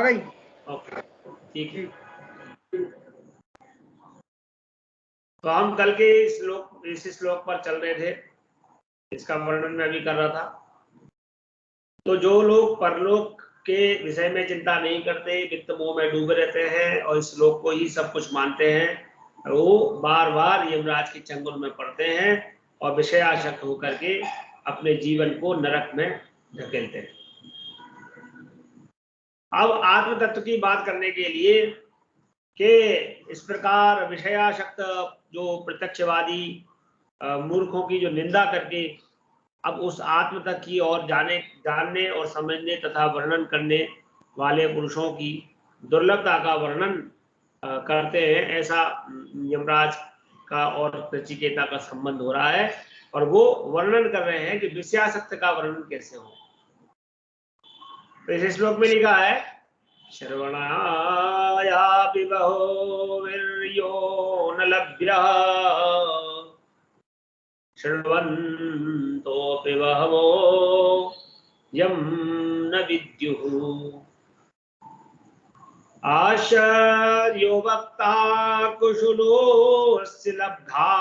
आ गई? ओके ठीक है। तो हम कल के इस श्लोक पर चल रहे थे, इसका वर्णन मैं भी कर रहा था। तो जो लोग परलोक के विषय में चिंता नहीं करते, वित्त मोह में डूबे रहते हैं और इस श्लोक को ही सब कुछ मानते हैं, वो बार बार यमराज के चंगुल में पड़ते हैं और विषयासक्त होकर के अपने जीवन को नरक में धकेलते हैं। अब आत्म तत्व की बात करने के लिए कि इस प्रकार विषयासक्त जो प्रत्यक्षवादी मूर्खों की जो निंदा करके अब उस आत्म तत्व की ओर जानने और समझने तथा वर्णन करने वाले पुरुषों की दुर्लभता का वर्णन करते हैं, ऐसा यमराज का और नचिकेता का संबंध हो रहा है। और वो वर्णन कर रहे हैं कि विषयासक्त का वर्णन कैसे हो। तो इस श्लोक में लिखा है, श्रवणायापि बहूर्यो न लभ्यः शृण्वन्तोऽपि बहवो यं न विद्युः आश्चर्यो वक्ता कुशलोऽस्य लब्धाश्चर्यो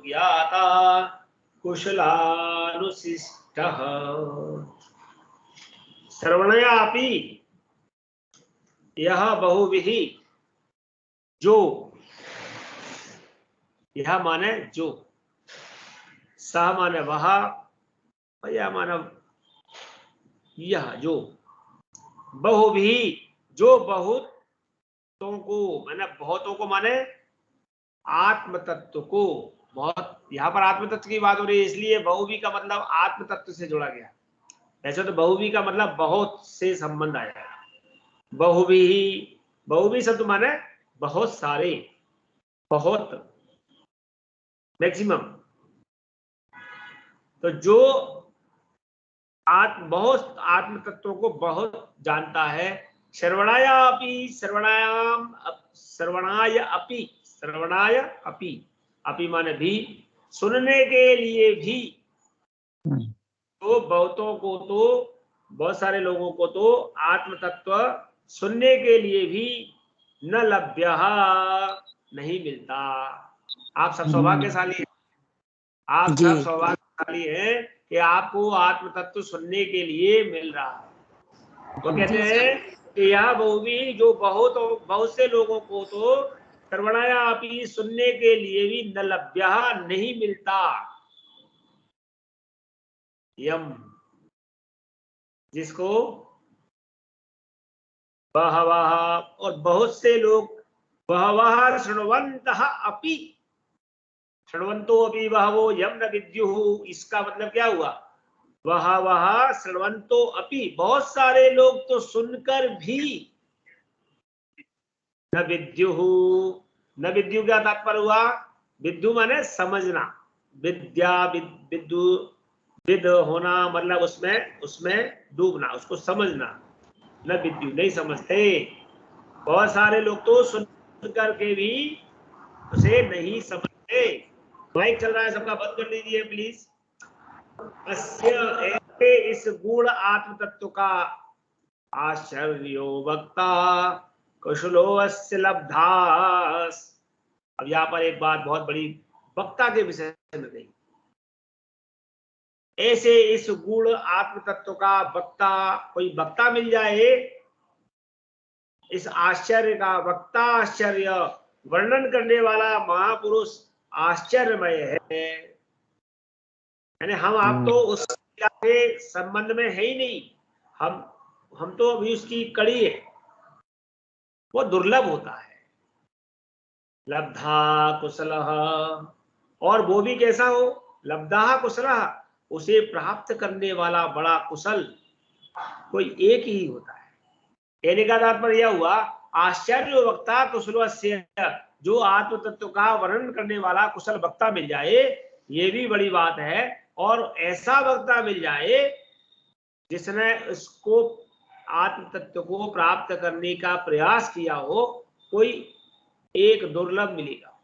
ज्ञाता कुशलानुशिष्टः। श्रवणयापि यह बहुविहि, जो, यह माने जो, सह माने वह, या माने यह जो, बहुभी जो बहुतों को, माने बहुतों को माने आत्म तत्व को। बहुत, यहाँ पर आत्म तत्व की बात हो रही है इसलिए बहुवी का मतलब आत्म तत्व से जोड़ा गया। ऐसे तो बहुवी का मतलब बहुत से संबंध आया। बहुवी शब्द माने बहुत सारे, बहुत, मैक्सिमम। तो जो बहुत आत्म तत्वों को बहुत जानता है। श्रवणाय अपि, अपि माने भी, सुनने के लिए भी। तो बहुतों को, तो बहुत सारे लोगों को तो आत्म तत्व सुनने के लिए भी न लभ्य, नहीं मिलता। आप सब सौभाग्यशाली हैं, आप सब सौभाग्यशाली हैं कि आपको आत्म तत्व सुनने के लिए मिल रहा है। वो कहते हैं कि यह बहुवी जो बहुत से लोगों को तो श्रवणाया अपि, सुनने के लिए भी न लभ्य, नहीं मिलता। यम, जिसको बहवः, और बहुत से लोग, बहवः शृण्वन्तः अपि, शृण्वन्तो अपि बहवो यम न विद्युः। इसका मतलब क्या हुआ, बहवः शृण्वन्तो अपि, बहुत सारे लोग तो सुनकर भी, न विद्युः, न विद्यु क्या तात्पर्य हुआ, विद्यु माने समझना, विद्या विद्यु, विद होना मतलब उसमें डूबना, उसको समझना। न विद्यु, नहीं समझते। बहुत सारे लोग तो सुन करके भी उसे नहीं समझते। माइक चल रहा है सबका, बंद कर दीजिए प्लीज। अस्य, इस गूढ़ आत्म तत्व का आश्चर्यो वक्ता कुशलो अस्य लब्धास। अब यहाँ पर एक बात बहुत बड़ी वक्ता के विषय में कही। ऐसे इस गूढ़ आत्म तत्व का वक्ता, कोई वक्ता मिल जाए, इस आश्चर्य का वक्ता, आश्चर्य वर्णन करने वाला महापुरुष आश्चर्यमय है। यानी हम आप तो उस के संबंध में है ही नहीं, हम तो अभी उसकी कड़ी है, वो दुर्लभ होता है। लब्धा कुशलः, और वो भी कैसा हो, लब्धा कुशलः, उसे प्राप्त करने वाला बड़ा कुशल कोई एक ही होता है। कहने का तात्पर्य यह हुआ, आश्चर्य वक्ता कुशलस्य, जो आत्म तत्व का वर्णन करने वाला कुशल वक्ता मिल जाए, ये भी बड़ी बात है। और ऐसा वक्ता मिल जाए जिसने इसको आत्म तत्व को प्राप्त करने का प्रयास किया हो, कोई एक दुर्लभ मिलेगा।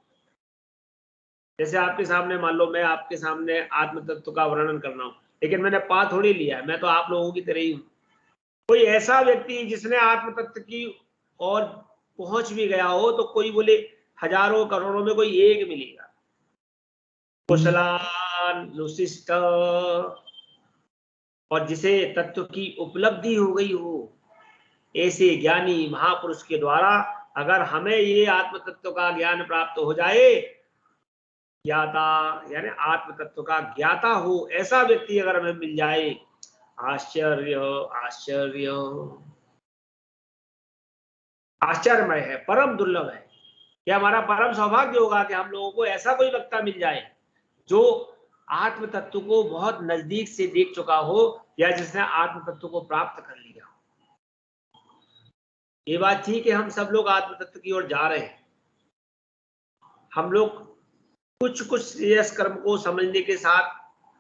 जैसे आपके सामने, मान लो मैं आपके सामने आत्म तत्व का वर्णन कर रहा हूं, लेकिन मैंने पा थोड़ी लिया, मैं तो आप लोगों की तरह ही हूं। कोई ऐसा व्यक्ति जिसने आत्म तत्व की और पहुंच भी गया हो तो कोई बोले हजारों करोड़ों में कोई एक मिलेगा। कुशलान विशिष्ट, और जिसे तत्व की उपलब्धि हो गई हो, ऐसे ज्ञानी महापुरुष के द्वारा अगर हमें ये आत्म तत्व का ज्ञान प्राप्त हो जाए, ज्ञाता यानी आत्म तत्व का ज्ञाता हो, ऐसा व्यक्ति अगर हमें मिल जाए, आश्चर्य आश्चर्य आश्चर्यमय है, परम दुर्लभ है। यह हमारा परम सौभाग्य होगा कि हम लोगों को ऐसा कोई वक्ता मिल जाए जो आत्म तत्व को बहुत नजदीक से देख चुका हो या जिसने आत्म तत्व को प्राप्त कर लिया। ये बात थी कि हम सब लोग आत्म तत्व की ओर जा रहे हैं। हम लोग कुछ श्रेयस कर्म को समझने के साथ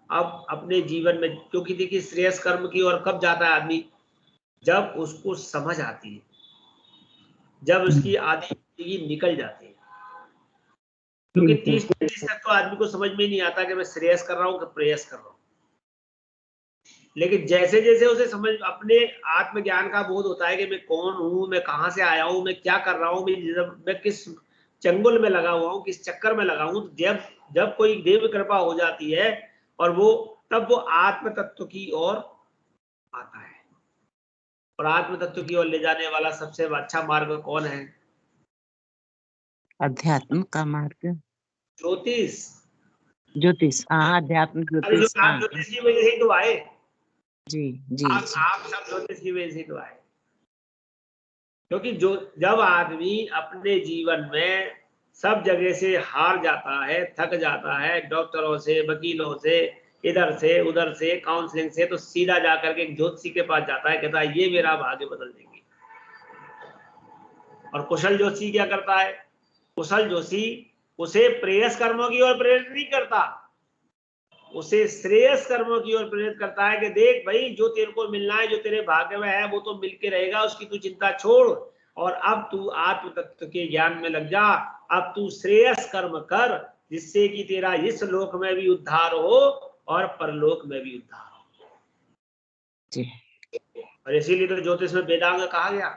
अब अपने जीवन में, क्योंकि देखिए श्रेयस कर्म की ओर कब जाता है आदमी, जब उसको समझ आती है, जब उसकी आधी जिंदगी निकल जाती है। क्योंकि 30-35 तक तो आदमी को समझ में ही नहीं आता कि मैं श्रेयस कर रहा हूं कि प्रेयस कर रहा हूं। लेकिन जैसे जैसे उसे समझ, अपने आत्मज्ञान का बोध होता है कि मैं कौन हूं, मैं कहां से आया हूं, मैं क्या कर रहा हूं, मैं किस चंगुल में लगा हुआ हूं, किस चक्कर में लगा हूं, जब कोई देव कृपा हो जाती है और तब वो आत्म तत्व की ओर आता है। और आत्म तत्व की ओर ले जाने वाला सबसे अच्छा मार्ग कौन है? अध्यात्म का मार्ग, ज्योतिष। ज्योतिष, अध्यात्म ज्योतिष। आप ज्योतिष की वजह से तो आए। जी जी, आप सब ज्योतिष की वजह से तो आए। क्योंकि जब आदमी अपने जीवन में सब जगह से हार जाता है, थक जाता है, डॉक्टरों से, वकीलों से, इधर से उधर से, काउंसलिंग से, तो सीधा जाकर के एक ज्योतिषी के पास जाता है, कहता है ये मेरा भाग्य बदल देंगे। और कुशल ज्योतिषी क्या करता है? कुशल ज्योतिषी उसे प्रेयस कर्मों की ओर प्रेरित नहीं करता, उसे श्रेयस कर्मों की ओर प्रेरित करता है कि देख भाई, जो तेरे को मिलना है, जो तेरे भाग्य में है, वो तो मिलके रहेगा, उसकी तू चिंता छोड़, और अब तू आत्म तत्व के ज्ञान में लग जा। अब तू श्रेयस कर्म कर, जिससे कि तेरा इस लोक में भी उद्धार हो और परलोक में भी उद्धार हो। और इसीलिए तो ज्योतिष में वेदांग कहा गया।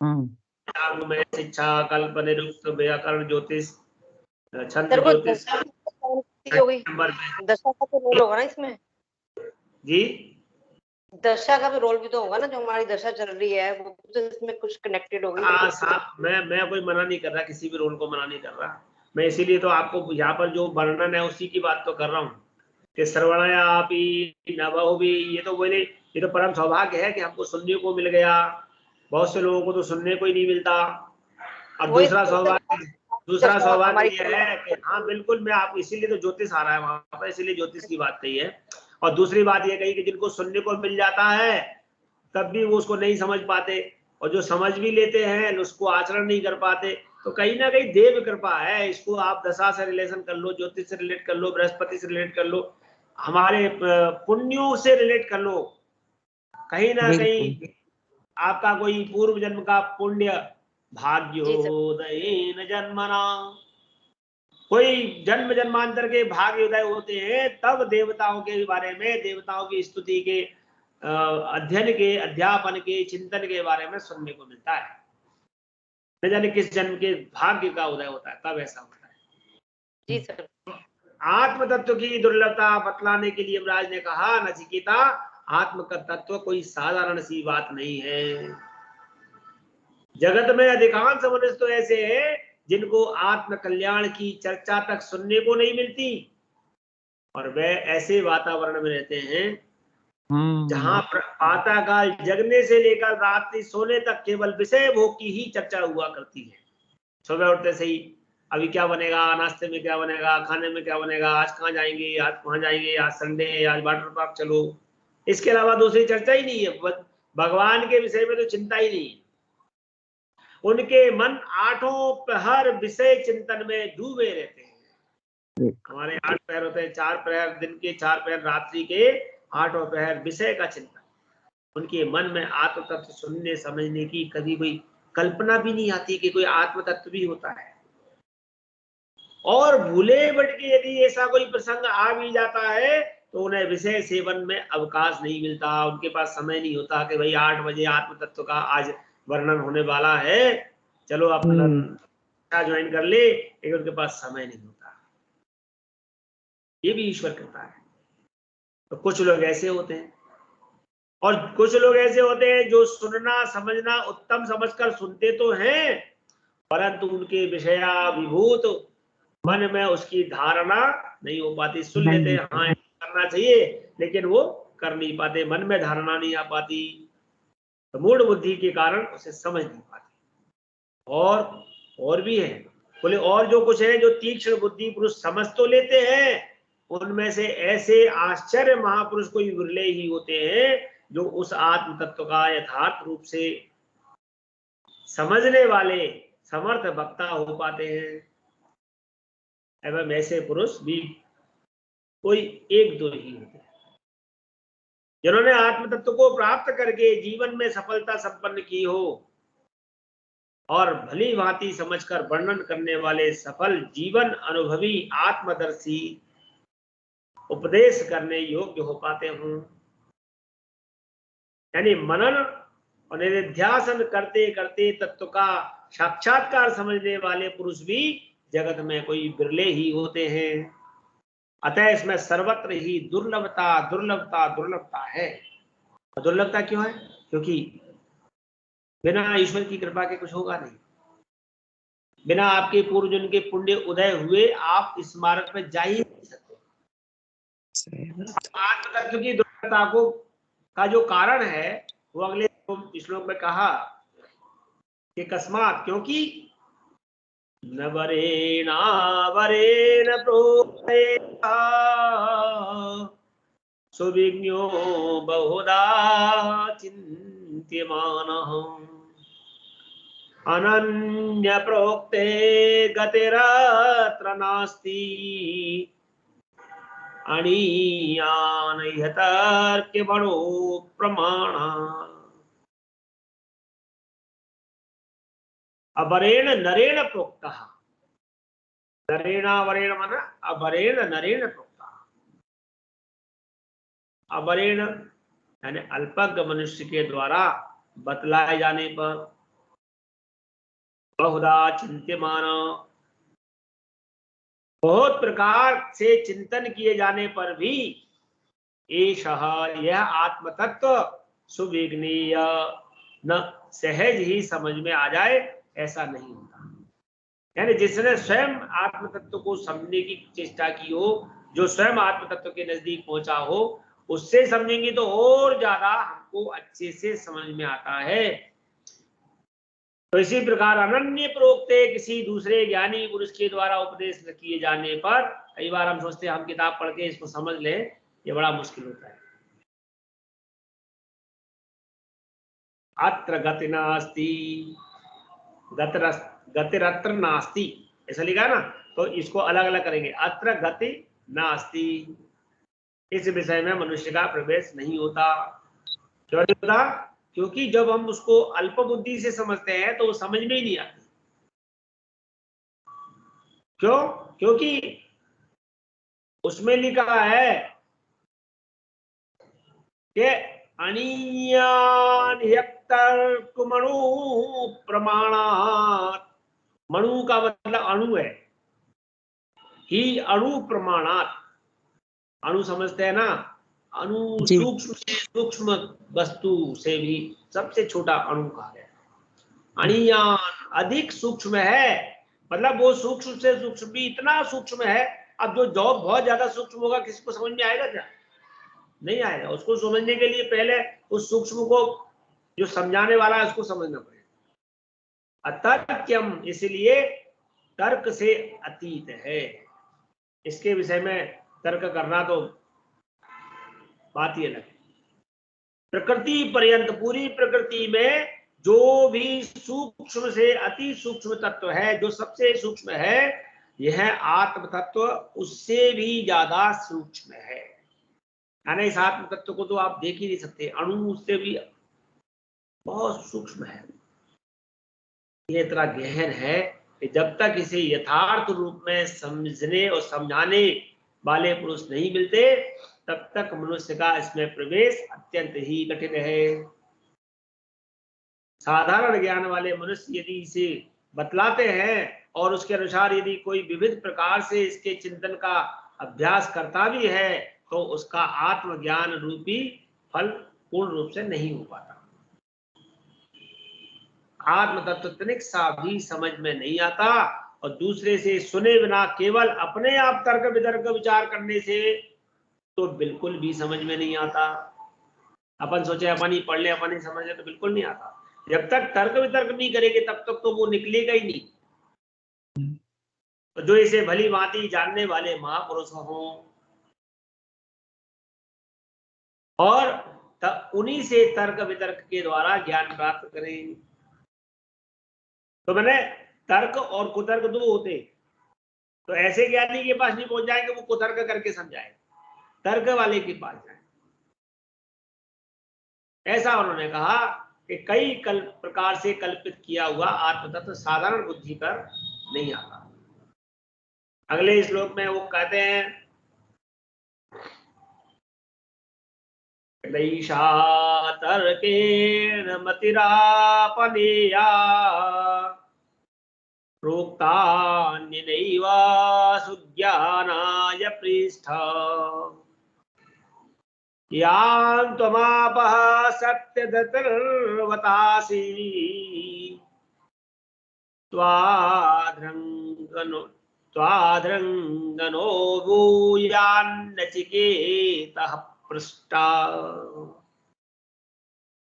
वेदांग में शिक्षा, कल्प, निरुक्त, व्याकरण, ज्योतिष, छंद ज्योतिष। दशा का तो रोल होगा ना इसमें जी, दशा का भी रोल भी तो होगा ना, जो हमारी दशा चल रही है वो तो इसमें कुछ कनेक्टेड होगी। मैं कोई मना नहीं कर रहा, किसी भी रोल को मना नहीं कर रहा मैं, इसीलिए तो आपको यहाँ पर जो वर्णन है उसी की बात तो कर रहा हूँ कि श्रवणया अपि नभो भी, ये तो बोले, ये तो परम सौभाग्य है कि हमको सुनने को मिल गया। बहुत से लोगों को तो सुनने को ही नहीं मिलता। और दूसरा सौभाग्य ये है कि हाँ बिल्कुल, मैं आप, इसीलिए तो ज्योतिष आ रहा है वहां पर, इसीलिए ज्योतिष की बात कही है। और दूसरी बात ये कही कि जिनको सुनने को मिल जाता है तब भी वो उसको नहीं समझ पाते, और जो समझ भी लेते हैं उसको आचरण नहीं कर पाते। तो कहीं ना कहीं देव कृपा है। इसको आप दशा से रिलेशन कर लो, ज्योतिष से रिलेट कर लो, बृहस्पति से रिलेट कर लो, हमारे पुण्यों से रिलेट कर लो। कहीं ना कहीं आपका कोई पूर्व जन्म का पुण्य, भाग्योदयेन जन्मना, कोई जन्म जन्मांतर के भाग्योदय होते हैं, तब देवताओं के बारे में, देवताओं की स्तुति के अध्ययन के, अध्यापन के, चिंतन के बारे में सुनने को मिलता है। न जाने किस जन्म के भाग्य का उदय होता है, तब ऐसा होता है। जी सर। आत्म तत्व की दुर्लभता बतलाने के लिए यमराज ने कहा, नचिकेता, आत्म का तत्व कोई साधारण सी बात नहीं है। जगत में अधिकांश मनुष्य तो ऐसे हैं जिनको आत्म कल्याण की चर्चा तक सुनने को नहीं मिलती, और वे ऐसे वातावरण में रहते हैं जहां प्रातःकाल जगने से लेकर रात्रि सोने तक केवल विषय भोग की ही चर्चा हुआ करती है। सुबह उठते से ही अभी क्या बनेगा, नाश्ते में क्या बनेगा, खाने में क्या बनेगा, आज कहाँ जाएंगे, आज वहां जाएंगे, आज संडे है, आज वाटर पार्क चलो। इसके अलावा दूसरी चर्चा ही नहीं है। भगवान के विषय में तो चिंता ही नहीं है। उनके मन आठों पहर विषय चिंतन में डूबे रहते हैं। हमारे 8 पहर होते हैं, 4 पहर दिन के, 4 पहर रात्रि के, 8 पहर विषय का चिंतन। उनके मन में आत्म तत्व सुनने समझने की कभी कोई कल्पना भी नहीं आती कि कोई आत्म तत्व भी होता है। और भूले भटके यदि ऐसा कोई प्रसंग आ भी जाता है तो उन्हें विषय सेवन में अवकाश नहीं मिलता, उनके पास समय नहीं होता कि भाई 8 बजे आत्म तत्व का आज वर्णन होने वाला है, चलो अपना ज्वाइन कर ले, लेकिन उनके पास समय नहीं होता। ये भी ईश्वर करता है। तो कुछ लोग ऐसे होते हैं और कुछ लोग ऐसे होते हैं जो सुनना समझना उत्तम समझकर सुनते तो हैं, परंतु उनके विषयाभिभूत मन में उसकी धारणा नहीं हो पाती। सुन लेते हैं हाँ करना चाहिए, लेकिन वो कर नहीं पाते, मन में धारणा नहीं आ पाती, तो मूढ़ बुद्धि के कारण उसे समझ नहीं पाते। और भी है, बोले और जो कुछ है जो तीक्ष्ण बुद्धि पुरुष समझ तो लेते हैं, उनमें से ऐसे आश्चर्य महापुरुष कोई विरले ही होते हैं जो उस आत्म तत्व का यथार्थ रूप से समझने वाले समर्थ वक्ता हो पाते हैं। एवं ऐसे पुरुष भी कोई एक दो ही होते हैं जिन्होंने आत्म तत्व को प्राप्त करके जीवन में सफलता संपन्न की हो और भली भांति समझकर वर्णन करने वाले सफल जीवन अनुभवी आत्मदर्शी उपदेश करने योग्य हो पाते हों। यानी मनन और निधिध्यासन करते करते तत्व का साक्षात्कार समझने वाले पुरुष भी जगत में कोई बिरले ही होते हैं। अतः इसमें सर्वत्र ही दुर्लभता दुर्लभता दुर्लभता है। दुर्लभता क्यों है? क्योंकि बिना ईश्वर की कृपा के कुछ होगा नहीं, बिना आपके पूर्वजन्म के पुण्य उदय हुए आप इस मार्ग पर जा ही नहीं सकते। आत्म तत्व की दुर्लभता को का जो कारण है वो अगले श्लोक में कहा कि कस्मात, क्योंकि न वरेण प्रोक्तेता सुविज्ञो बहुधा चिन्त्यमानः अनन्य प्रोक्ते गतिरत्र नास्ति अणीयान यतर्क्यबलो प्रमाणा। अबरेण नरेण प्रोक्तः, नरेणावरेण मन अबरेण नरेण प्रोक्तः। अबरेण यानी अल्पज्ञ मनुष्य के द्वारा बतलाए जाने पर, बहुधा चिंत्यमान बहुत प्रकार से चिंतन किए जाने पर भी एषः यह आत्म तत्व सुविज्ञेय न सहज ही समझ में आ जाए ऐसा नहीं होता। यानी जिसने स्वयं आत्म तत्व को समझने की चेष्टा की हो, जो स्वयं आत्म तत्व के नजदीक पहुंचा हो, उससे समझेंगे तो और ज्यादा हमको अच्छे से समझ में आता है। तो इसी प्रकार अनन्य प्रोक्ते किसी दूसरे ज्ञानी पुरुष के द्वारा उपदेश किए जाने पर, कई बार हम सोचते हैं हम किताब पढ़ के इसको समझ लें, ये बड़ा मुश्किल होता है। अत्र गति नास्ति गतिरत्र नास्ति ऐसा लिखा ना, तो इसको अलग अलग करेंगे। अत्र गति नास्ति, इस विषय में मनुष्य का प्रवेश नहीं होता। क्यों नहीं होता? क्योंकि जब हम उसको अल्प बुद्धि से समझते हैं तो वो समझ में ही नहीं आती। क्यों? क्योंकि उसमें लिखा है कि अणीयान्यक्तर्कमणु प्रमाणात्, मणु का मतलब अणु है, ही अणु प्रमाणात्, अणु समझते हैं ना, अणु सूक्ष्म से सूक्ष्म वस्तु से भी सबसे छोटा अणु कहा गया। अणीयान अधिक सूक्ष्म है, मतलब वो सूक्ष्म से सूक्ष्म भी इतना सूक्ष्म है। अब जो बहुत ज्यादा सूक्ष्म होगा किसी को समझ में आएगा क्या? नहीं आएगा। उसको समझने के लिए पहले उस सूक्ष्म को जो समझाने वाला है उसको समझना पड़ेगा। अतर्क्यम इसलिए तर्क से अतीत है। इसके विषय में तर्क करना तो बात ही अलग है। प्रकृति पर्यंत, पूरी प्रकृति में जो भी सूक्ष्म से अति सूक्ष्म तत्व है, जो सबसे सूक्ष्म है, यह आत्म तत्व उससे भी ज्यादा सूक्ष्म है। यानी इस आत्म तत्व को तो आप देख ही नहीं सकते, अणु उससे भी बहुत सूक्ष्म है। ये इतना गहन है कि जब तक इसे यथार्थ रूप में समझने और समझाने वाले पुरुष नहीं मिलते, तब तक मनुष्य का इसमें प्रवेश अत्यंत ही कठिन है। साधारण ज्ञान वाले मनुष्य यदि इसे बतलाते हैं और उसके अनुसार यदि कोई विविध प्रकार से इसके चिंतन का अभ्यास करता भी है तो उसका आत्मज्ञान रूपी फल पूर्ण रूप से नहीं हो पाता। आत्म तत्व तनिक सा भी समझ में नहीं आता और दूसरे से सुने बिना केवल अपने आप तर्क वितर्क विचार करने से तो बिल्कुल भी समझ में नहीं आता। अपन सोचे अपन ही पढ़ ले, अपन ही समझ ले, तो बिल्कुल नहीं आता। जब तक तर्क वितर्क नहीं करेंगे तब तक तो वो निकलेगा ही नहीं। तो जो इसे भली भांति जानने वाले महापुरुष हों और उन्हीं से तर्क वितर्क के द्वारा ज्ञान प्राप्त करें। तो मैंने तर्क और कुतर्क दो होते, तो ऐसे ज्ञानी के पास नहीं पहुंच जाएंगे, वो कुतर्क करके समझाए, तर्क वाले के पास जाए। ऐसा उन्होंने कहा कि कई प्रकार से कल्पित किया हुआ आत्मतत्व साधारण बुद्धि पर नहीं आता। अगले श्लोक में वो कहते हैं नैषा तर्केण मतिरापनेया प्रोक्तान्यनैव सुज्ञानाय पृष्ठ यां त्वमापः सत्यधृतवतासि त्वाद्रंगनो भूयान्नचिकेतः पृष्टा।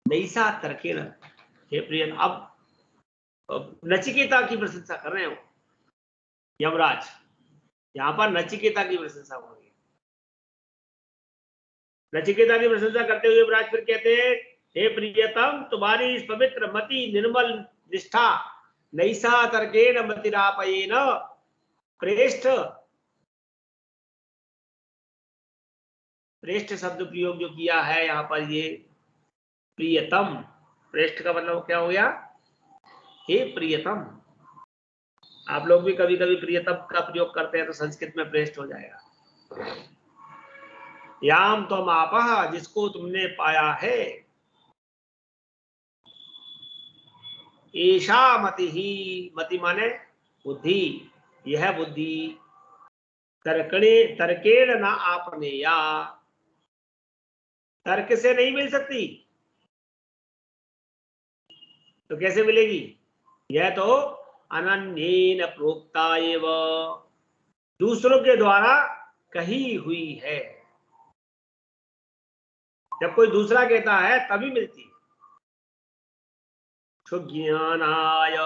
नैषा तर्केण, हे प्रिय, अब नचिकेता की प्रशंसा कर रहे हो यमराज, यहां पर नचिकेता की प्रशंसा हो रही है। नचिकेता की प्रशंसा करते हुए यमराज फिर कहते हैं, हे प्रियतम, तुम्हारी इस पवित्र मति निर्मल निष्ठा नैषा तर्केण मतिरापयेन प्रेष्ठ, प्रेष्ठ शब्द प्रयोग जो किया है यहाँ पर ये प्रियतम, प्रेष्ठ का मतलब क्या हो गया, हे प्रियतम। आप लोग भी कभी कभी प्रियतम का प्रयोग करते हैं तो संस्कृत में प्रेष्ठ हो जाएगा। याम त्वम आपः, जिसको तुमने पाया है, एषा मति ही, मति माने बुद्धि, यह बुद्धि, तर्केण न आपनेया, तर्क से नहीं मिल सकती, तो कैसे मिलेगी? यह तो अनन्येन प्रोक्ता एव, दूसरों के द्वारा कही हुई है। जब कोई दूसरा कहता है तभी मिलती है। सुज्ञानाय,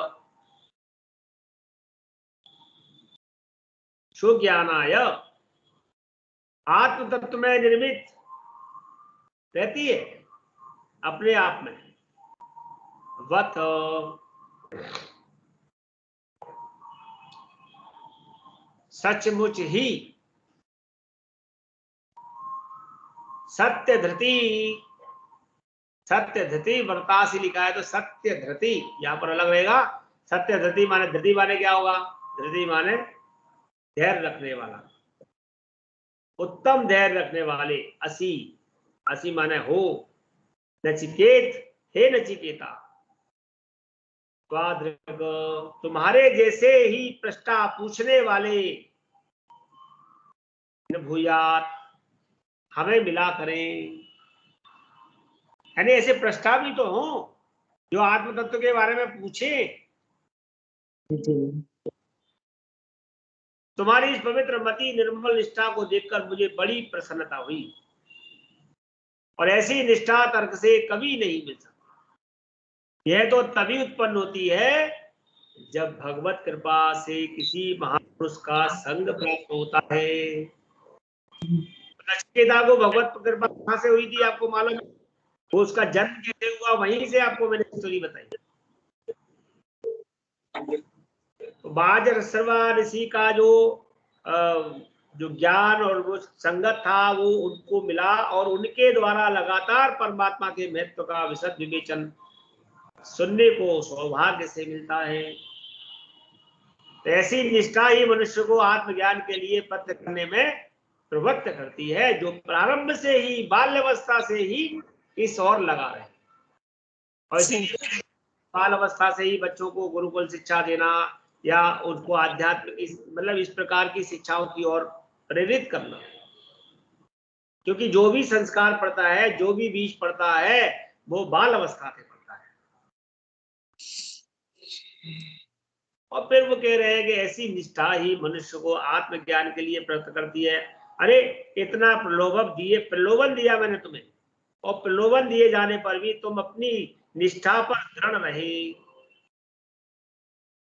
सुज्ञानाय, आत्म तत्व में निर्मित रहती है अपने आप में। वत, सचमुच ही, सत्य धृति, सत्य धृति वर्तासी लिखा है तो सत्य धृति यहां पर अलग रहेगा। सत्य धृति माने, धृति माने क्या होगा? धृति माने धैर्य रखने वाला, उत्तम धैर्य रखने वाले। असी, असी माने हो। नचिकेत, हे नचिकेता, त्वादृग, तुम्हारे जैसे ही प्रश्न पूछने वाले, भूयात, हमें मिला करें। यानी ऐसे प्रश्न भी तो हो जो आत्म तत्व के बारे में पूछे। तुम्हारी इस पवित्र मति निर्मल निष्ठा को देखकर मुझे बड़ी प्रसन्नता हुई, और ऐसी निष्ठा तर्क से कभी नहीं मिल सकती। यह तो तभी उत्पन्न होती है जब भगवत कृपा से किसी महापुरुष का संग प्राप्त होता है। नचिकेता को भगवत कृपा कहां से हुई थी आपको मालूम है? वो उसका जन्म कैसे हुआ, वहीं से आपको मैंने स्टोरी बताई। तो बाजर सर्वा ऋषि का जो ज्ञान और वो संगत था वो उनको मिला, और उनके द्वारा लगातार परमात्मा के महत्व का विशद विवेचन सुनने को सौभाग्य से मिलता है। तो ऐसी निष्ठा ही मनुष्य को आत्मज्ञान के लिए प्रयत्न करने में प्रवृत्त करती है, जो प्रारंभ से ही बाल्यावस्था से ही इस ओर लगा रहे। और इसलिए बाल अवस्था से ही बच्चों को गुरुकुल शिक्षा देना या उनको आध्यात्मिक मतलब इस प्रकार की शिक्षाओं की ओर प्रेरित करना, क्योंकि जो भी संस्कार पड़ता है, जो भी बीज पड़ता है, वो बाल अवस्था से पड़ता है। और फिर वो कह रहे हैं कि ऐसी निष्ठा ही मनुष्य को आत्मज्ञान के लिए प्रवृत्त करती है। अरे इतना प्रलोभन दिया मैंने तुम्हें, और प्रलोभन दिए जाने पर भी तुम अपनी निष्ठा पर दृढ़ रहे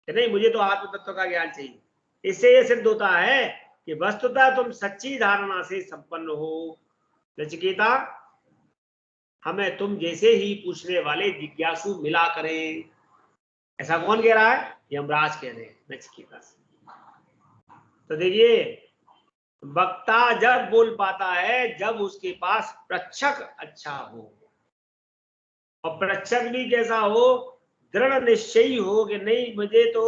कि नहीं, मुझे तो आत्म तत्व का ज्ञान चाहिए। इससे यह सिद्ध होता है कि वस्तुतः तुम सच्ची धारणा से संपन्न हो। नचिकेता, हमें तुम जैसे ही पूछने वाले जिज्ञासु मिला करें। ऐसा कौन कह रहा है? यमराज कह रहे हैं नचिकेता से। तो देखिए, वक्ता जब बोल पाता है जब उसके पास प्रच्छक अच्छा हो, और प्रच्छक भी कैसा हो? दृढ़ निश्चयी हो कि नहीं, मुझे तो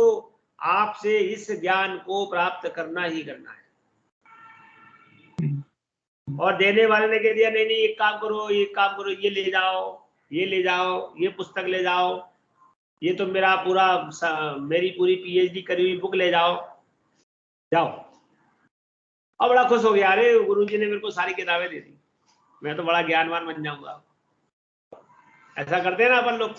आपसे इस ज्ञान को प्राप्त करना ही करना है। और देने वाले ने कह दिया नहीं नहीं, एक काम करो, एक काम करो, ये ले जाओ, ये ले जाओ, ये पुस्तक ले जाओ, ये तो मेरा मेरी पूरी पीएचडी करी हुई बुक ले जाओ, जाओ। और बड़ा खुश हो गया, अरे गुरुजी ने मेरे को सारी किताबें दे दी, मैं तो बड़ा ज्ञानवान बन जाऊंगा। ऐसा करते हैं ना अपन लोग,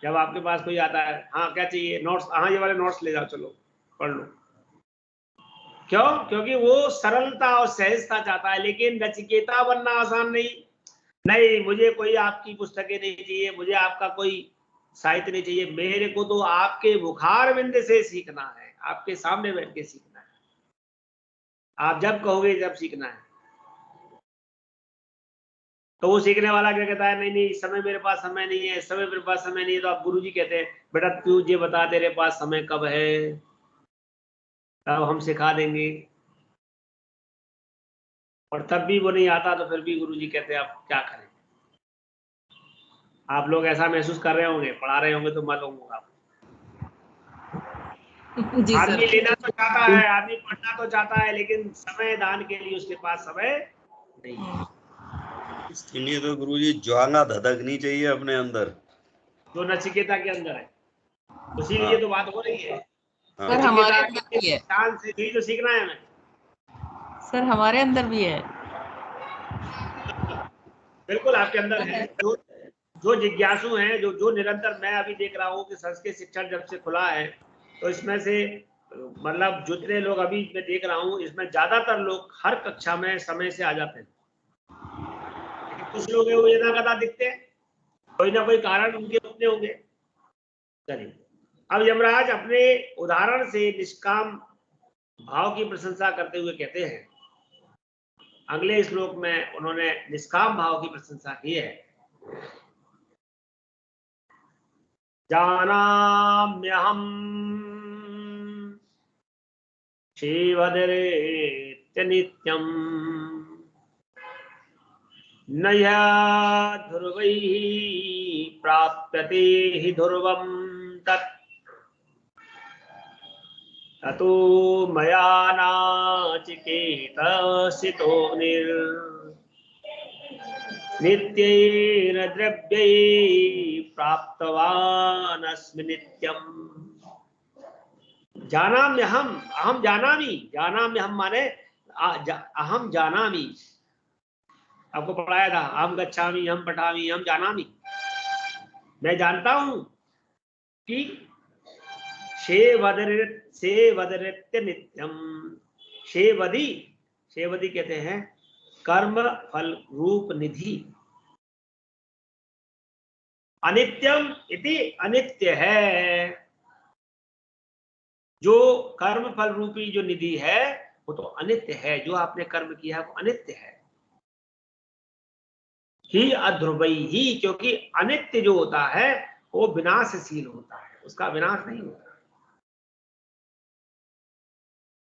जब आपके पास कोई आता है, हाँ क्या चाहिए? नोट्स, हाँ ये वाले नोट्स ले जाओ, चलो पढ़ लो। क्यों? क्योंकि वो सरलता और सहजता चाहता है। लेकिन नचिकेता बनना आसान नहीं। नहीं, मुझे कोई आपकी पुस्तकें नहीं चाहिए, मुझे आपका कोई साहित्य नहीं चाहिए, मेरे को तो आपके बुखार बिंद से सीखना है, आपके सामने बैठ के सीखना है, आप जब कहोगे जब सीखना है। तो वो सीखने वाला क्या कहता है? नहीं नहीं, इस समय मेरे पास समय नहीं है, इस समय मेरे पास समय नहीं है। तो आप गुरुजी कहते हैं, बेटा तू ये बता, तेरे पास समय कब है, तब हम सिखा देंगे। और तब भी वो नहीं आता, तो फिर भी गुरुजी कहते हैं आप क्या करें। आप लोग ऐसा महसूस कर रहे होंगे, पढ़ा रहे होंगे तो मालूम होगा आपको। आदमी लेना तो चाहता है, आदमी पढ़ना तो चाहता है, लेकिन समय दान के लिए उसके पास समय नहीं है। इसके लिए तो गुरुजी ज्वाला धधकनी चाहिए अपने अंदर, जो नचिकेता के अंदर है। उसीलिए तो बात हो रही है। सर हमारे अंदर भी है, शान से भी तो सीखना है हमें। सर हमारे अंदर भी है। बिल्कुल आपके अंदर है। जो जिज्ञासु हैं, जो निरंतर, मैं अभी देख रहा हूँ कि संस्कृत शिक्षण जब से खुला है, तो इसमें से मतलब जितने लोग अभी मैं देख रहा हूँ, इसमें ज्यादातर लोग हर कक्षा में समय से आ जाते हैं। कुछ लोग हैं वो यथाकथा दिखते हैं, कोई ना कोई कारण उनके अपने होंगे। चलिए, अब यमराज अपने उदाहरण से निष्काम भाव की प्रशंसा करते हुए कहते हैं, अगले श्लोक में उन्होंने निष्काम भाव की प्रशंसा की है। जानाम्यहं श्रीवदरेत्य नित्यं न ध्रुवैः प्राप्यते हि ध्रुवं तत् ततो मया नाचिकेतसितो नित्येन द्रव्यै प्राप्तवान् अस्मि नित्यम्। जानाम्यहम्, अहम जानामि, जानाम्यहम् माने अहम जानामि। आपको पढ़ाया था, अहम गच्छामि, अहम पठामि, अहम जानामि। मैं जानता हूं कि शेवदरित्य नित्यम। शेवदी, शेवदी कहते हैं कर्म फल रूप निधि। अनित्यम इति अनित्य है। जो कर्म फल रूपी जो निधि है वो तो अनित्य है, जो आपने कर्म किया है वो अनित्य है। ही अध्रुवई ही, क्योंकि अनित्य जो होता है वो विनाशशील होता है, उसका विनाश नहीं होता।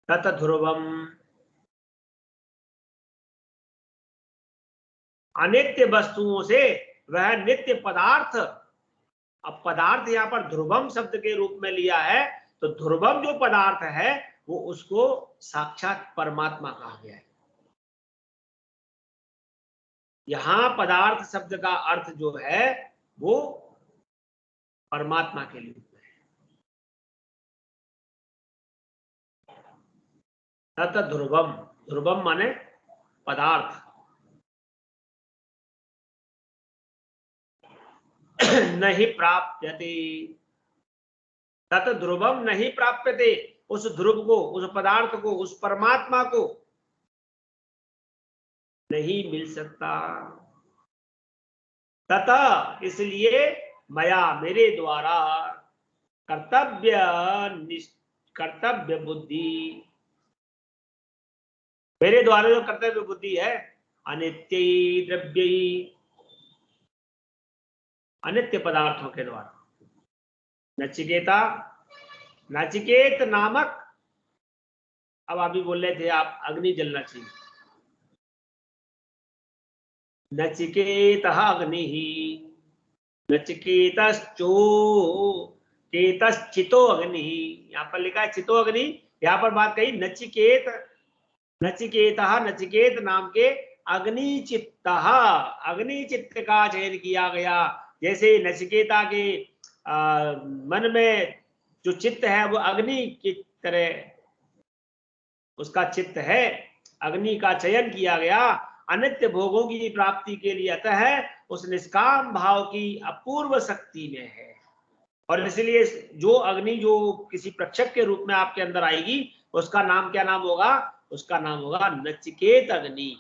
तत ध्रुवम, अनित्य वस्तुओं से वह नित्य पदार्थ। अब पदार्थ यहाँ पर ध्रुवम शब्द के रूप में लिया है, तो ध्रुवम जो पदार्थ है वो उसको साक्षात परमात्मा कहा गया है। यहां पदार्थ शब्द का अर्थ जो है वो परमात्मा के लिए है। तत् ध्रुवम, ध्रुवम माने पदार्थ। नहीं प्राप्यते, तत् ध्रुवम नहीं प्राप्यते, उस ध्रुव को, उस पदार्थ को, उस परमात्मा को नहीं मिल सकता। तथा इसलिए मया, मेरे द्वारा, कर्तव्य बुद्धि, मेरे द्वारा जो कर्तव्य बुद्धि है, अनित्य द्रव्य, अनित्य पदार्थों के द्वारा। नचिकेता, नचिकेत नामक, अब अभी बोल रहे थे आप अग्नि जलना चाहिए। नचिकेतः अग्नि, नचिकेतश्चो केतश्चितो अग्नि, यहाँ पर लिखा है चितो अग्नि। यहाँ पर बात कही नचिकेत, नचिकेतः, नचिकेत नाम के अग्नि चित्तः, अग्नि चित्त का चयन किया गया। जैसे नचिकेता के मन में जो चित्त है वो अग्नि की तरह उसका चित्त है, अग्नि का चयन किया गया अनित्य भोगों की प्राप्ति के लिए। अतः उस निष्काम भाव की अपूर्व शक्ति में है। और इसलिए जो अग्नि जो किसी प्रक्षक के रूप में आपके अंदर आएगी उसका नाम क्या नाम होगा? उसका नाम होगा नचिकेत अग्नि।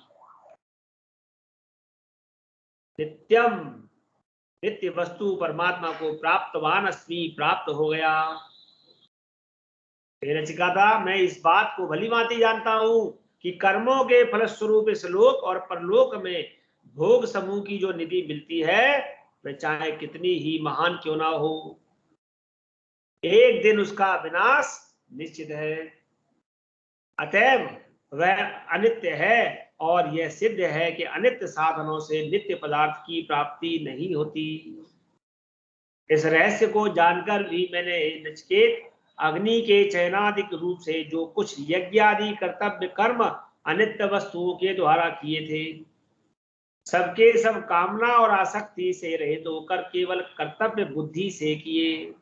नित्यम, नित्य वस्तु परमात्मा को प्राप्तवान अस्मि, प्राप्त हो गया। नचिकेता, मैं इस बात को भली भांति जानता हूं कि कर्मों के फलस्वरूप इस लोक और परलोक में भोग समूह की जो निधि मिलती है वह चाहे कितनी ही महान क्यों ना हो, एक दिन उसका विनाश निश्चित है। अतएव वह अनित्य है और यह सिद्ध है कि अनित्य साधनों से नित्य पदार्थ की प्राप्ति नहीं होती। इस रहस्य को जानकर भी मैंने नचिकेत अग्नि के चयनादिक रूप से जो कुछ यज्ञ आदि कर्तव्य कर्म अनित्य वस्तुओं के द्वारा किए थे, सबके सब कामना और आसक्ति से रहित होकर केवल कर्तव्य बुद्धि से किए।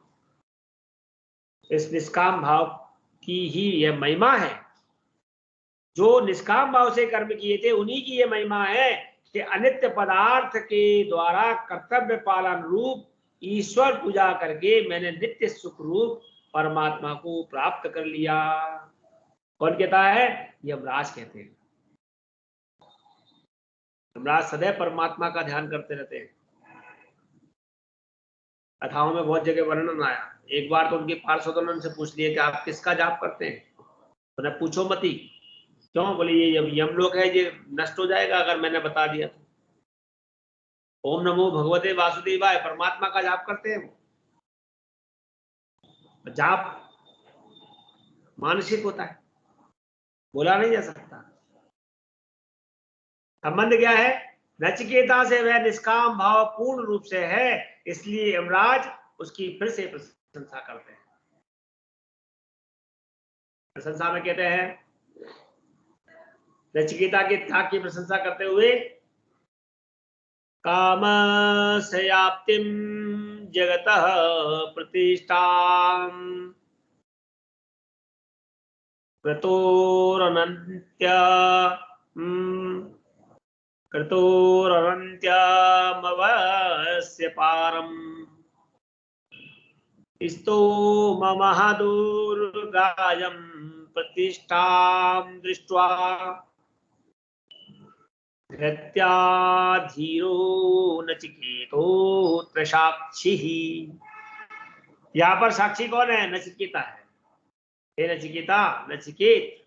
इस निष्काम भाव की ही यह महिमा है। जो निष्काम भाव से कर्म किए थे उन्हीं की यह महिमा है कि अनित्य पदार्थ के द्वारा कर्तव्य पालन रूप ईश्वर पूजा करके मैंने नित्य सुख रूप परमात्मा को प्राप्त कर लिया। कौन कहता है? यमराज कहते हैं। यमराज सदैव परमात्मा का ध्यान करते रहते हैं। कथाओं में बहुत जगह वर्णन आया। एक बार तो उनके पार्षदों ने पूछ लिया कि आप किसका जाप करते हैं? तो पूछो मती। क्यों? बोले ये यमलोक है, ये नष्ट हो जाएगा अगर मैंने बता दिया तो। ओम नमो भगवते वासुदेवाय, परमात्मा का जाप करते हैं। जाप मानसिक होता है, बोला नहीं जा सकता। संबंध क्या है? नचिकेता से वह निष्काम भाव पूर्ण रूप से है, इसलिए यमराज उसकी फिर से प्रशंसा करते हैं। प्रशंसा में कहते हैं, नचिकेता के त्याग की प्रशंसा करते हुए, कामस्याप्तिं जगतः प्रतिष्ठां कृतोरनन्त्यमवस्य पारम् स्तोममहदुर्गायं प्रतिष्ठां दृष्ट्वा धृत्याधीरो नचिकेतोऽत्र साक्षिः। यहाँ पर साक्षी कौन है? नचिकेता है। हे नचिकेता, नचिकेत,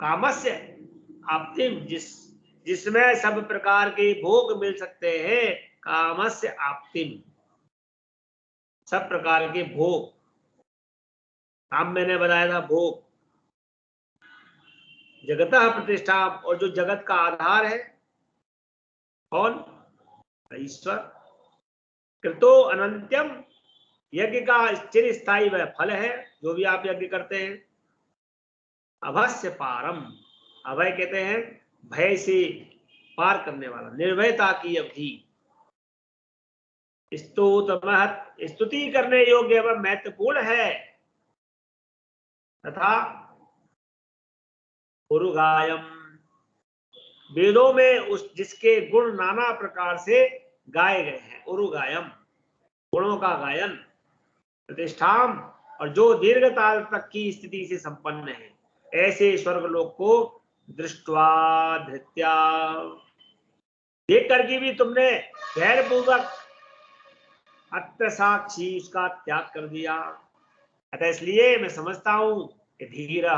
कामस्य आप्तिम, जिसमें सब प्रकार के भोग मिल सकते हैं, कामस्य आप्तिम, सब प्रकार के भोग। काम मैंने बताया था भोग। जगतः प्रतिष्ठा, और जो जगत का आधार है कौन? ईश्वर। कृतो अनंत्यम यज्ञ का चिरस्थायी वह फल है जो भी आप यज्ञ करते हैं। अभस्य पारम, अभय कहते हैं भय से पार करने वाला, निर्भयता की अवधि। स्तुति करने योग्य व महत्वपूर्ण है तथा उरुगायम, वेदों में उस जिसके गुण नाना प्रकार से गाए गए हैं। उरुगायम, गुणों का गायन। प्रतिष्ठाम, और जो दीर्घकाल तक की स्थिति से संपन्न है। ऐसे स्वर्गलोक को दृष्टवा धृत्या, देख करके भी तुमने धैर्यपूर्वक अत्यसाक्षी उसका त्याग कर दिया। अतः इसलिए मैं समझता हूं कि धीर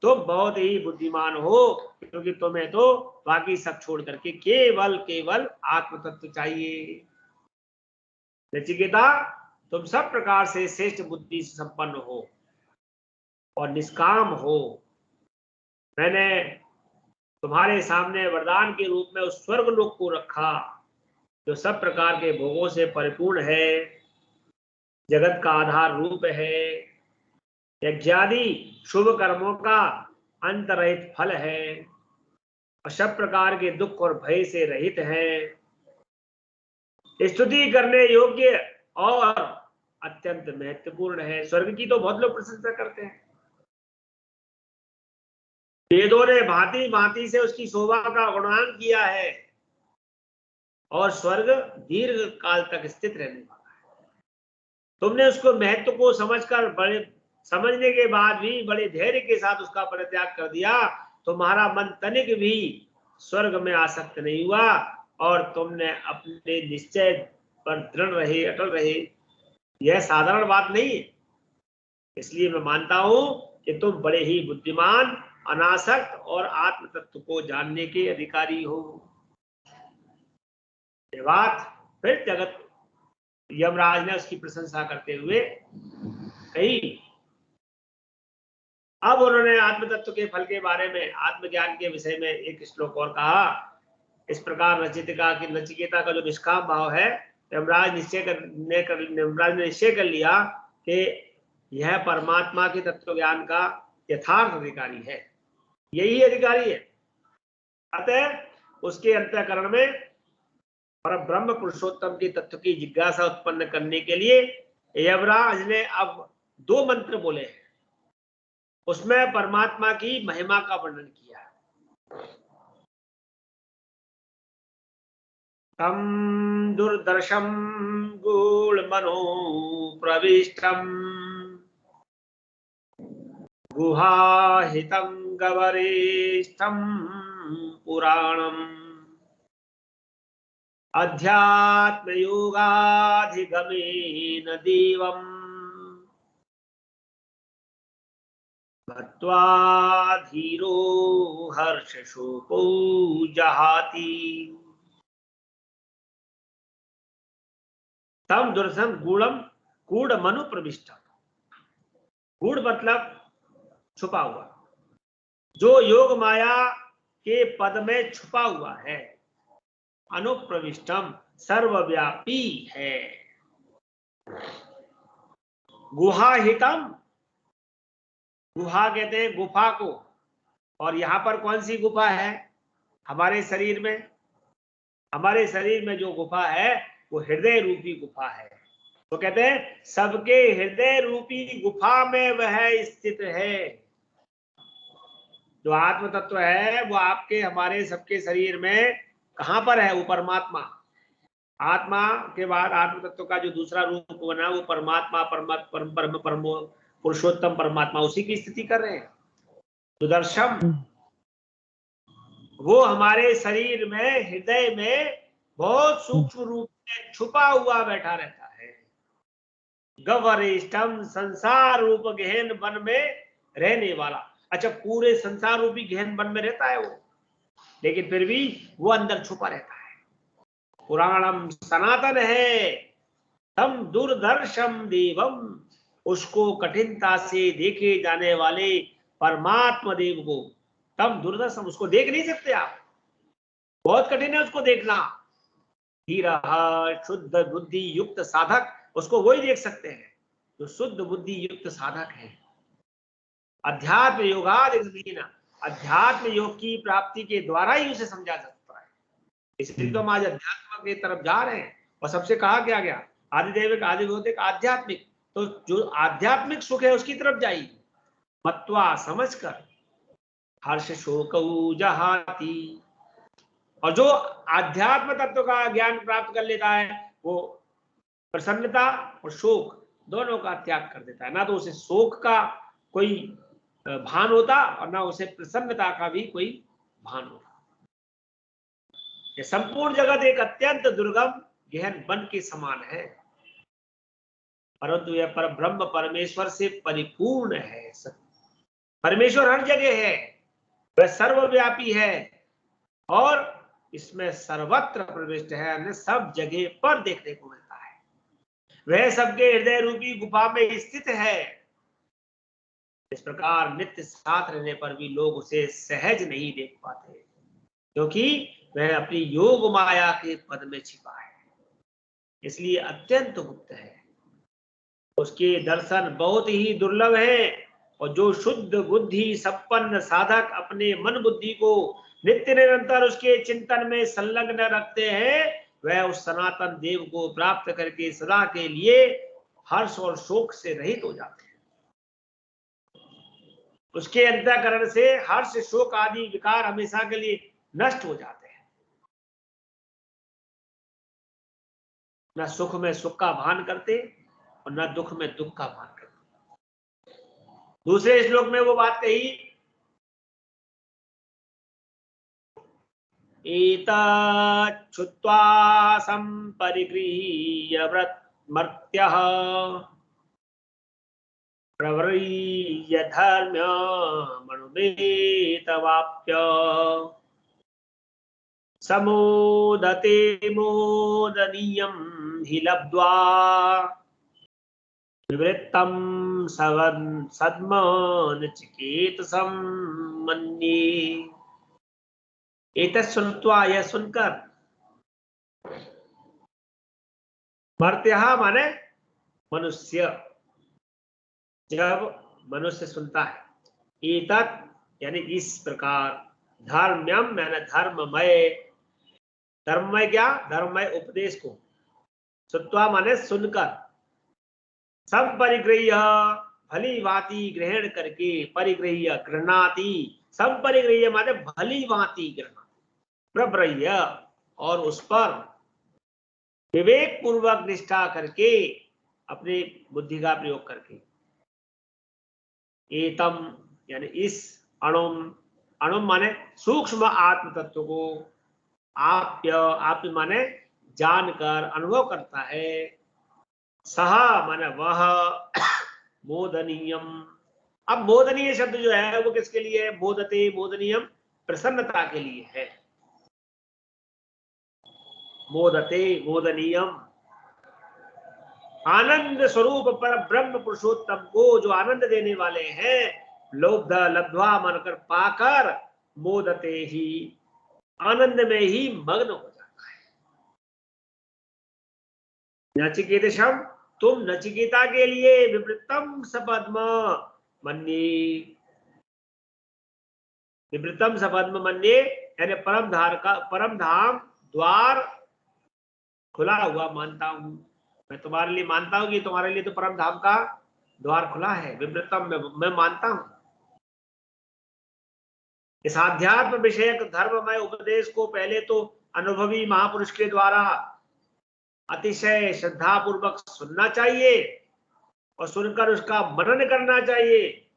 तुम बहुत ही बुद्धिमान हो, क्योंकि तुम्हें तो बाकी सब छोड़ करके केवल आत्म तत्व चाहिए। नचिकेता, तुम सब प्रकार से श्रेष्ठ बुद्धि से संपन्न हो और निष्काम हो। मैंने तुम्हारे सामने वरदान के रूप में उस स्वर्ग लोक को रखा जो सब प्रकार के भोगों से परिपूर्ण है, जगत का आधार रूप है, यज्ञादि शुभ कर्मों का अंतरहित फल है और सब प्रकार के दुख और भय से रहित है, स्तुति करने योग्य और अत्यंत महत्वपूर्ण है। स्वर्ग की तो बहुत लोग प्रशंसा करते हैं। वेदों ने भांति भांति से उसकी शोभा का गुणगान किया है और स्वर्ग दीर्घ काल तक स्थित रहने वाला है। तुमने उसको महत्व को समझने के बाद भी बड़े धैर्य के साथ उसका परित्याग कर दिया। तुम्हारा मन तनिक भी स्वर्ग में आसक्त नहीं हुआ और तुमने अपने निश्चय पर दृढ़ रहे, अटल रहे। यह साधारण बात नहीं है। इसलिए मैं मानता हूं कि तुम बड़े ही बुद्धिमान, अनासक्त और आत्म तत्व को जानने के अधिकारी हो। ये बात फिर जगत यमराज ने उसकी प्रशंसा करते हुए कही। अब उन्होंने आत्म तत्व के फल के बारे में, आत्मज्ञान के विषय में एक श्लोक और कहा। इस प्रकार नचिकेता का जो निष्काम भाव है, यमराज ने निश्चय कर लिया कि यह परमात्मा के तत्व ज्ञान का यथार्थ अधिकारी है, यही अधिकारी है। अतः उसके अंतःकरण में पर ब्रह्म पुरुषोत्तम के तत्व की जिज्ञासा उत्पन्न करने के लिए यमराज ने अब 2 मंत्र बोले हैं। उसमें परमात्मा की महिमा का वर्णन किया। तम दुर्दर्शम गूढ़मनो प्रविष्टम गुहाहितं गवरेष्ठं पुराणम अध्यात्मयोगाधिगमेन देवम् भक्त्वा धीरो हर्षशोको जहाति। तम दुर्दर्शम गूढ़ मनु प्रविष्ट। गूढ़ मतलब छुपा हुआ, जो योग माया के पद में छुपा हुआ है। अनुप्रविष्टम सर्वव्यापी है। गुहाहितम, गुहा कहते हैं गुफा को, और यहां पर कौन सी गुफा है? हमारे शरीर में। हमारे शरीर में जो गुफा है वो हृदय रूपी गुफा है। तो कहते हैं सबके हृदय रूपी गुफा में वह स्थित है। जो आत्म तत्व है वो आपके हमारे सबके शरीर में कहां पर है? वो परमात्मा। आत्मा के बाद आत्म तत्व का जो दूसरा रूप बना वो परमात्मा, परम पुरुषोत्तम परमात्मा, उसी की स्थिति कर रहे हैं। सुदर्शन वो हमारे शरीर में, हृदय में बहुत सूक्ष्म रूप में छुपा हुआ बैठा रहता है। गवरिष्ठम, संसार रूप गहन वन में रहने वाला। अच्छा, पूरे संसार रूपी गहन वन में रहता है वो, लेकिन फिर भी वो अंदर छुपा रहता है। पुराणम, सनातन है। तम दुर्दर्शम देवम, उसको कठिनता से देखे जाने वाले परमात्मा देव को। तम दुर्दर्शम, उसको देख नहीं सकते आप, बहुत कठिन है उसको देखना। धीरः, शुद्ध बुद्धि युक्त साधक उसको वही देख सकते हैं जो शुद्ध बुद्धि युक्त साधक है। अध्यात्म योगादिन, अध्यात्म योग की प्राप्ति के द्वारा ही उसे समझा सकता है। इसलिए तो हम आज अध्यात्म की तरफ जा रहे हैं। और सबसे कहा क्या गया, आदिदेविक आदिभौतिक आध्यात्मिक। तो जो आध्यात्मिक सुख है उसकी तरफ जाइए, मत्वा समझकर हर्ष शोक जहाती। और जो आध्यात्म तत्व का ज्ञान प्राप्त कर लेता है वो प्रसन्नता और शोक दोनों का त्याग कर देता है। ना तो उसे शोक का कोई भान होता और ना उसे प्रसन्नता का भी कोई भान होता। ये संपूर्ण जगत एक अत्यंत दुर्गम गहन वन के समान है, परंतु यह परब्रह्म परमेश्वर से परिपूर्ण है। परमेश्वर हर जगह है, वह सर्वव्यापी है और इसमें सर्वत्र प्रविष्ट है, हमें सब जगह पर देखने को मिलता है। वह सबके हृदय रूपी गुफा में स्थित है। इस प्रकार नित्य साथ रहने पर भी लोग उसे सहज नहीं देख पाते, क्योंकि वह अपनी योग माया के पद में छिपा है, इसलिए अत्यंत गुप्त है। उसके दर्शन बहुत ही दुर्लभ है। और जो शुद्ध बुद्धि संपन्न साधक अपने मन बुद्धि को नित्य निरंतर उसके चिंतन में संलग्न रखते हैं, वह उस सनातन देव को प्राप्त करके सदा के लिए हर्ष और शोक से रहित हो जाते हैं। उसके अंतःकरण से हर्ष शोक आदि विकार हमेशा के लिए नष्ट हो जाते हैं। न सुख में सुख का भान करते और न दुख में दुख का भान करते। दूसरे श्लोक में वो बात कही, एतच्छुत्वा संपरिगृह्य मर्त्यः प्रव्रज्य धर्म्यमनुमेतवाप्य समोदते मोदनीयं हि लब्ध्वा विवृत्तं सद्मनचिकेतसं मन्ये। एतत् सुनत्वा, यह सुनकर, मर्त्यः माने मनुष्य, जब मनुष्य सुनता है, एतत् यानी इस प्रकार, धर्म्यम मैंने धर्ममय, धर्ममय क्या, धर्ममय उपदेश को, सुत्वा माने सुनकर, सब परिगृह्य भली भांति ग्रहण करके, परिगृह्य गृह्णाति, सब परिगृह्य माने भली भांति ग्रहण, प्रव्रज्य और उस पर विवेक पूर्वक निष्ठा करके, अपनी बुद्धि का प्रयोग करके, एतम यानी इस अणुम, अणुम माने सूक्ष्म आत्म तत्व को, आप्य, आप्य माने जानकर अनुभव करता है, सह माने वह, मोदनीयम। अब मोदनीय शब्द जो है वो किसके लिए है, मोदते मोदनीयम प्रसन्नता के लिए है। मोदते मोदनीयम आनंद स्वरूप पर ब्रह्म पुरुषोत्तम को, जो आनंद देने वाले हैं, लोभ लब्ध्वा मानकर पाकर, मोदते ही आनंद में ही मग्न हो जाता है। नचिकेतशम, तुम नचिकेता के लिए विवृतम सपद्म मन्ये, विवृतम सपद्म मन्ये यानी परम धाम द्वार खुला हुआ मानता हूं। मैं तुम्हारे लिए मानता हूं कि तुम्हारे लिए तो परम धाम का द्वार खुला है, विवृतम मैं मानता हूं। इस आध्यात्म विषयक धर्ममय उपदेश को पहले तो अनुभवी महापुरुष के द्वारा अतिशय श्रद्धा पूर्वक सुनना चाहिए और सुनकर उसका मनन करना चाहिए।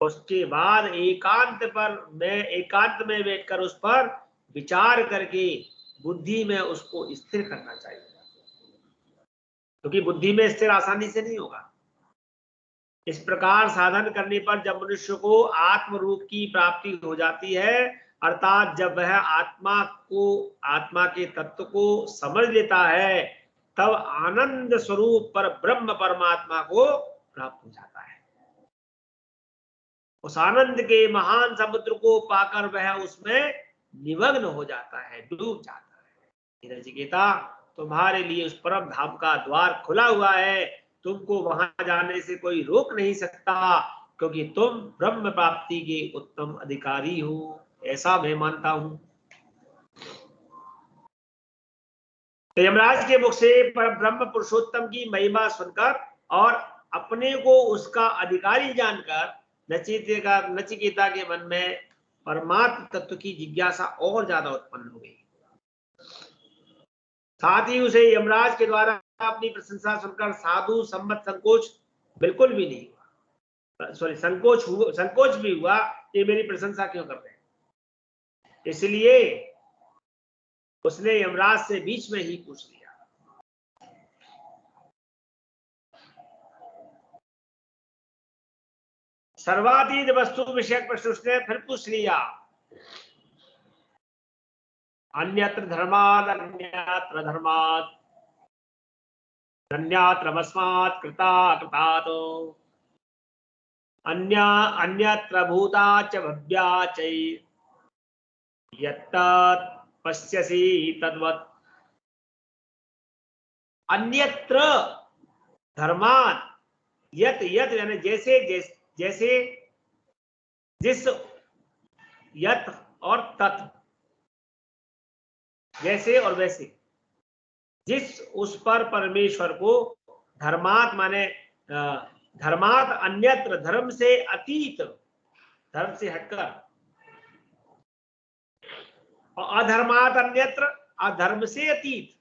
उसके बाद एकांत में बैठकर उस पर विचार करके बुद्धि में उसको स्थिर करना चाहिए, क्योंकि बुद्धि में स्थिर आसानी से नहीं होगा। इस प्रकार साधन करने पर जब मनुष्य को आत्म रूप की प्राप्ति हो जाती है, अर्थात जब वह आत्मा के तत्व को समझ लेता है, तब आनंद स्वरूप पर ब्रह्म परमात्मा को प्राप्त हो जाता है। उस आनंद के महान समुद्र को पाकर वह उसमें निमग्न हो जाता है, डूब जाता है। नचिकेता, तुम्हारे लिए उस परम धाम का द्वार खुला हुआ है, तुमको वहां जाने से कोई रोक नहीं सकता, क्योंकि तुम ब्रह्म प्राप्ति के उत्तम अधिकारी हो, ऐसा मैं मानता हूं। तो यमराज के मुख से ब्रह्म पुरुषोत्तम की महिमा सुनकर और अपने को उसका अधिकारी जानकर नचिकेता के मन में परमात्म तत्व की जिज्ञासा और ज्यादा उत्पन्न हो गई। साथ ही उसे यमराज के द्वारा अपनी प्रशंसा सुनकर साधु सम्मत संकोच बिल्कुल भी नहीं हुआ, सॉरी संकोच भी हुआ कि मेरी प्रशंसा क्यों कर रहे हैं। इसलिए उसने यमराज से बीच में ही पूछ लिया। सर्वातीत वस्तु विषयक प्रश्न उसने फिर पूछ लिया। अन्यत्र धर्मात् अन्यत्र धर्मात् अन्यत्रमस्मात् कृतात् अन्यत्र भूताच्च भव्याच्च यत्तत् पश्यसि तद्वत्। अन्यत्र धर्मात्, यत यानी जैसे जैसे जिस, यत और तत्, जैसे और वैसे, जिस उस पर परमेश्वर को धर्मात् माने धर्मात् अन्यत्र धर्म से अतीत, धर्म से हटकर, और अधर्मात् अन्यत्र अधर्म से अतीत,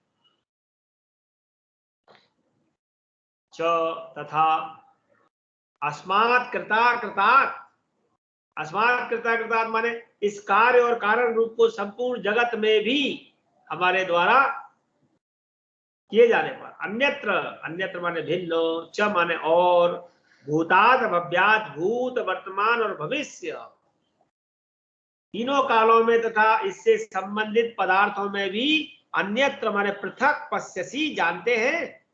च तथा अस्मात् कृता कृतात्, अस्मात् कृता कृतात् माने इस कार्य और कारण रूप को संपूर्ण जगत में भी हमारे द्वारा किए जाने पर, अन्यत्र, अन्यत्र माने भिन्न, च माने और, भूतात् भव्यात् भूत वर्तमान और भविष्य, तीनों कालों में तथा इससे संबंधित पदार्थों में भी अन्यत्र माने पृथक पश्यसी जानते हैं,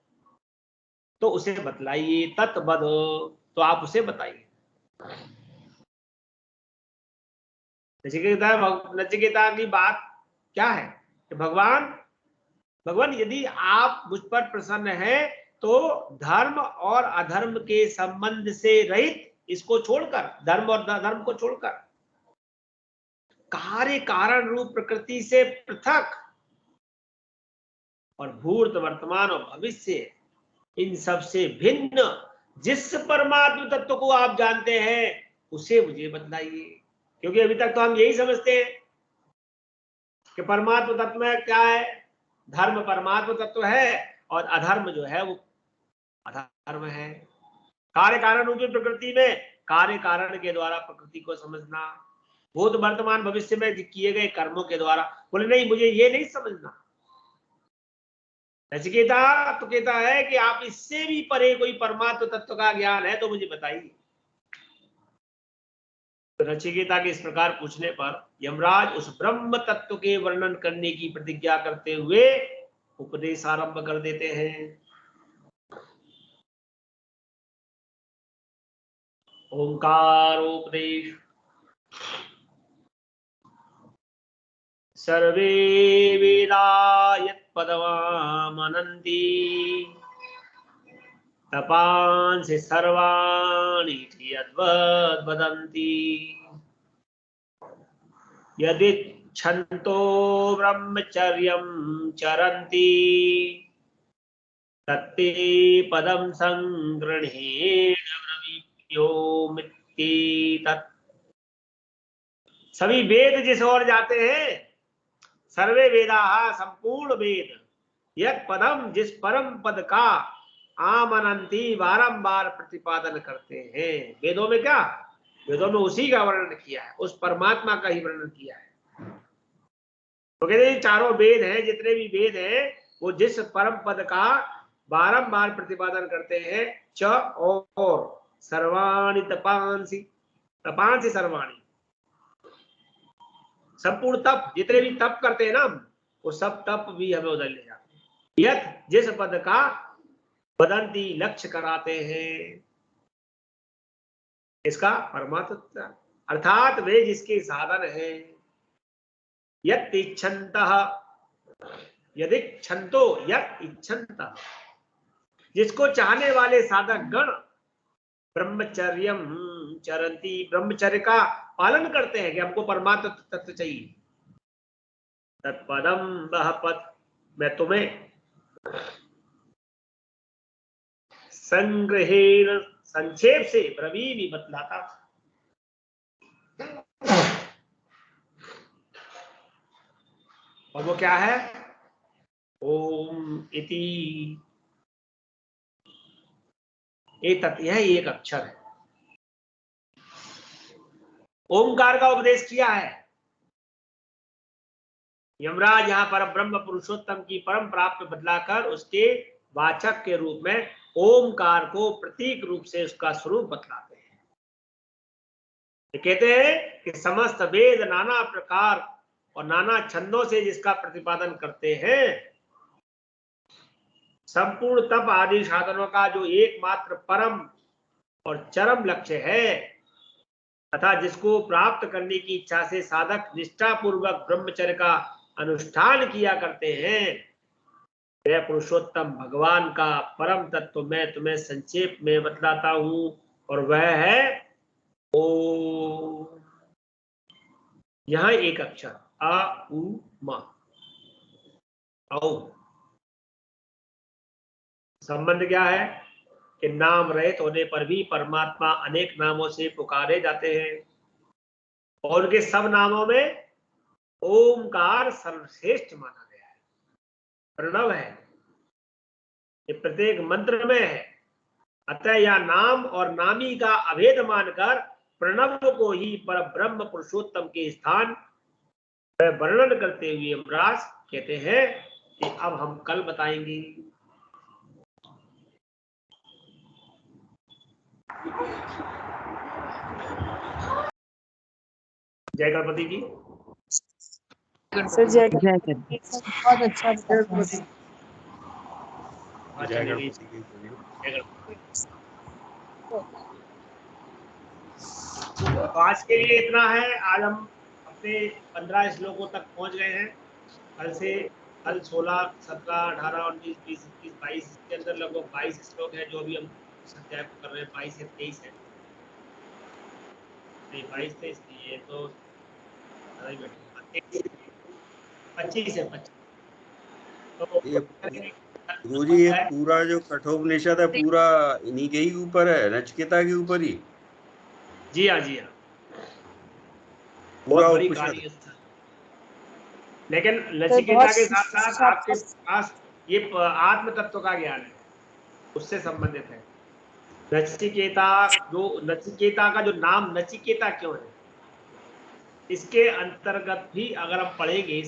तो उसे बतलाइए। तत्वद, तो आप उसे बताइए। नचिकेता की बात क्या है कि भगवान यदि आप मुझ पर प्रसन्न हैं तो धर्म और अधर्म के संबंध से रहित, इसको छोड़कर, धर्म और अधर्म को छोड़कर, कार्य कारण रूप प्रकृति से पृथक और भूत वर्तमान और भविष्य, इन सब से भिन्न जिस परमात्म तत्व को आप जानते हैं उसे मुझे बतलाइए। क्योंकि अभी तक तो हम यही समझते हैं कि परमात्म तत्व में क्या है, धर्म परमात्म तत्व है और अधर्म जो है वो अधर्म है। कार्य कारण रूपी प्रकृति में कार्य कारण के द्वारा प्रकृति को समझना, भूत वर्तमान भविष्य में किए गए कर्मों के द्वारा। बोले नहीं, मुझे ये नहीं समझना। नचिकेता तो कहता है कि आप इससे भी परे कोई परमात्म तत्व का ज्ञान है तो मुझे बताइए। तो नचिकेता के इस प्रकार पूछने पर यमराज उस ब्रह्म तत्व के वर्णन करने की प्रतिज्ञा करते हुए उपदेश आरंभ कर देते हैं। ओंकारोपदेश। सर्वे वेदा यत्पदमामनन्ति तपांसि सर्वाणि यद्वद् वदन्ति यदिच्छन्तो ब्रह्मचर्यं चरन्ति तत्ते पदं संगृह्णेन ब्रवीम्योमिति तत्। सभी वेद जिस ओर जाते हैं, सर्वे वेदाः संपूर्ण वेद, यत् पदम जिस परम पद का आमनंती बारंबार प्रतिपादन करते हैं। वेदों में क्या, वेदों में उसी का वर्णन किया है, उस परमात्मा का ही वर्णन किया है। तो कहते हैं चारों वेद हैं, जितने भी वेद हैं वो जिस परम पद का बारंबार प्रतिपादन करते हैं। च और सर्वाणि तपांसि, तपांसि सर्वाणि, संपूर्ण तप, जितने भी तप करते हैं ना वो सब तप भी हमें उधर ले जाते हैं। यत जिस पद का वदंती लक्ष्य कराते हैं, इसका परमात्मा अर्थात वे जिसके साधन हैं। यत् इच्छन्तः यदि छंतो यद इच्छन्ता, जिसको चाहने वाले साधक गण ब्रह्मचर्यम चरंती, ब्रह्मचर्य का पालन करते हैं कि हमको परमात्म तत्व चाहिए, तत्पदम वह पद मैं तुम्हें संग्रहेण संक्षेप से ब्रवीमि बतलाता। और वो क्या है? ओम इति, एतत्, यह एक अक्षर है। ओमकार का उपदेश किया है यमराज यहाँ पर ब्रह्म पुरुषोत्तम की परम प्राप्त बदलाकर उसके वाचक के रूप में ओमकार को प्रतीक रूप से उसका स्वरूप बतलाते हैं। ये कहते हैं कि समस्त वेद नाना प्रकार और नाना छंदों से जिसका प्रतिपादन करते हैं, संपूर्ण तप आदि साधनों का जो एकमात्र परम और चरम लक्ष्य है, तथा जिसको प्राप्त करने की इच्छा से साधक निष्ठा पूर्वक ब्रह्मचर्य का अनुष्ठान किया करते हैं, वह पुरुषोत्तम भगवान का परम तत्व मैं तुम्हें संक्षेप में बतलाता हूं, और वह है ओम। यहां एक अक्षर आ उ मा, ओम। संबंध क्या है कि नाम रहित होने पर भी परमात्मा अनेक नामों से पुकारे जाते हैं, और उनके सब नामों में ओमकार सर्वश्रेष्ठ माना गया है, प्रणव है, ये प्रत्येक मंत्र में है। अतः यह नाम और नामी का अभेद मानकर प्रणव को ही पर ब्रह्म पुरुषोत्तम के स्थान वर्णन करते हुए यमराज कहते हैं कि अब हम कल बताएंगे। जय गणपति जी। जय गणपति। बहुत अच्छा बताया। जय गणपति की तो आज के लिए इतना है। आज हम अपने 15 श्लोकों तक पहुंच गए हैं। कल 16, 17, 18, 19, 20, 21, 22 के अंदर लगभग 22 श्लोक है जो अभी हम अध्याय कर रहे हैं। 22 से 23 है, नहीं 22 से इसलिए तो 25 है, 25। तो गुरुजी ये पूरा जो कठोपनिषद है पूरा इन्हीं के ही ऊपर है, नचिकेता के ऊपर ही। जी हाँ, जी हाँ, पूरा बहुत बड़ी उपनिषद कहानी है। लेकिन नचिकेता के साथ साथ आपके पास ये आत्म तत्व का ज्ञान है, उससे संबंधित है। नचिकेता का जो नाम नचिकेता क्यों है, इसके अंतर्गत भी अगर हम पढ़ेंगे